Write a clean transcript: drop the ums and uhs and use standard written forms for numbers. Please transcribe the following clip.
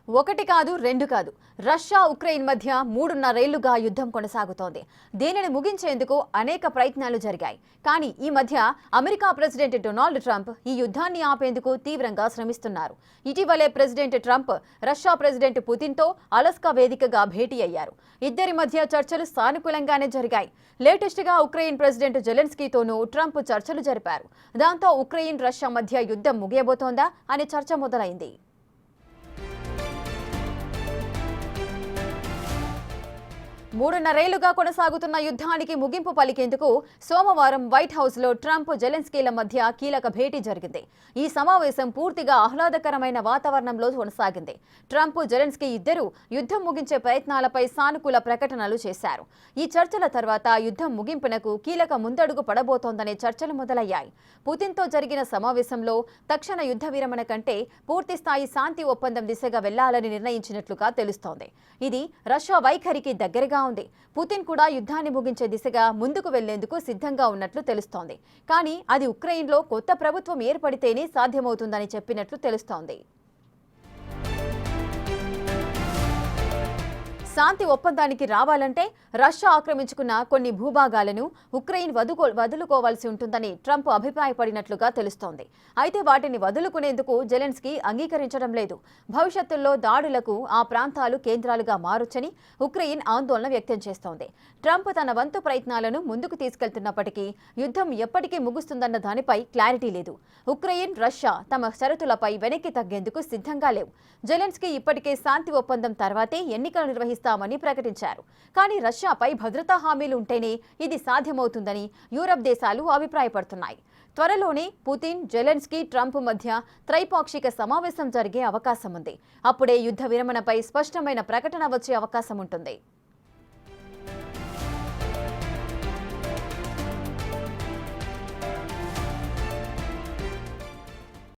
ఒకటి కాదు రెండు కాదు రష్యా ఉక్రెయిన్ మధ్య 3.5 ఏళ్లుగా యుద్ధం కొనసాగుతోంది. దీనిని ముగించేందుకు అనేక ప్రయత్నాలు జరిగాయి. కానీ ఈ మధ్య అమెరికా ప్రెసిడెంట్ డొనాల్డ్ ట్రంప్ ఈ యుద్ధాన్ని ఆపేందుకు తీవ్రంగా శ్రమిస్తున్నారు. ఇటీవలే ప్రెసిడెంట్ ట్రంప్ రష్యా ప్రెసిడెంట్ పుతిన్తో అలస్కా వేదికగా భేటీ అయ్యారు. ఇద్దరి మధ్య చర్చలు సానుకూలంగానే జరిగాయి. లేటెస్ట్ గా ఉక్రెయిన్ ప్రెసిడెంట్ జెలెన్స్కీతోనూ ట్రంప్ చర్చలు జరిపారు. దాంతో ఉక్రెయిన్ రష్యా మధ్య యుద్ధం ముగియబోతోందా అనే చర్చ మొదలైంది. 3.5 ఏళ్లుగా కొనసాగుతున్న యుద్ధానికి ముగింపు పలికేందుకు సోమవారం వైట్ హౌస్ లో ట్రంప్ జెలెన్స్కీల మధ్య కీలక భేటీ జరిగింది. ఈ సమావేశం పూర్తిగా ఆహ్లాదకరమైన వాతావరణంలో కొనసాగింది. ట్రంప్ జెలెన్స్కీ ఇద్దరూ యుద్ధం ముగించే ప్రయత్నాలపై సానుకూల ప్రకటనలు చేశారు. ఈ చర్చల తర్వాత యుద్ధం ముగింపునకు కీలక ముందడుగు పడబోతోందనే చర్చలు మొదలయ్యాయి. పుతిన్తో జరిగిన సమావేశంలో తక్షణ యుద్ధ విరమణ కంటే పూర్తిస్థాయి శాంతి ఒప్పందం దిశగా వెళ్లాలని నిర్ణయించినట్లుగా తెలుస్తోంది. ఇది రష్యా వైఖరికి దగ్గరగా ఉంది. పుతిన్ కూడా యుద్ధాన్ని ముగించే దిశగా ముందుకు వెళ్లేందుకు సిద్ధంగా ఉన్నట్లు తెలుస్తోంది. కానీ అది ఉక్రెయిన్లో కొత్త ప్రభుత్వం ఏర్పడితేనే సాధ్యమవుతుందని చెప్పినట్లు తెలుస్తోంది. శాంతి ఒప్పందానికి రావాలంటే రష్యా ఆక్రమించుకున్న కొన్ని భూభాగాలను ఉక్రెయిన్ వదులుకోవాల్సి ఉంటుందని ట్రంప్ అభిప్రాయపడినట్లుగా తెలుస్తోంది. అయితే వాటిని వదులుకునేందుకు జెలెన్స్కీ అంగీకరించడం లేదు. భవిష్యత్తులో దాడులకు ఆ ప్రాంతాలు కేంద్రాలుగా మారొచ్చని ఉక్రెయిన్ ఆందోళన వ్యక్తం చేస్తోంది. ట్రంప్ తన వంతు ప్రయత్నాలను ముందుకు తీసుకెళ్తున్నప్పటికీ యుద్ధం ఎప్పటికీ ముగుస్తుందన్న దానిపై క్లారిటీ లేదు. ఉక్రెయిన్ రష్యా తమ షరతులపై వెనక్కి తగ్గేందుకు సిద్ధంగా లేవు. జెలెన్స్కీ ఇప్పటికే శాంతి ఒప్పందం తర్వాతే ఎన్నికలు నిర్వహిస్తామని ప్రకటించారు. కానీ రష్యాపై భద్రతా హామీలు ఉంటేనే ఇది సాధ్యమవుతుందని యూరప్ దేశాలు అభిప్రాయపడుతున్నాయి. త్వరలోనే పుతిన్, జెలెన్స్కీ, ట్రంప్ మధ్య త్రైపాక్షిక సమావేశం జరిగే అవకాశం ఉంది. అప్పుడే యుద్ధ విరమణపై స్పష్టమైన ప్రకటన వచ్చే అవకాశం ఉంటుంది.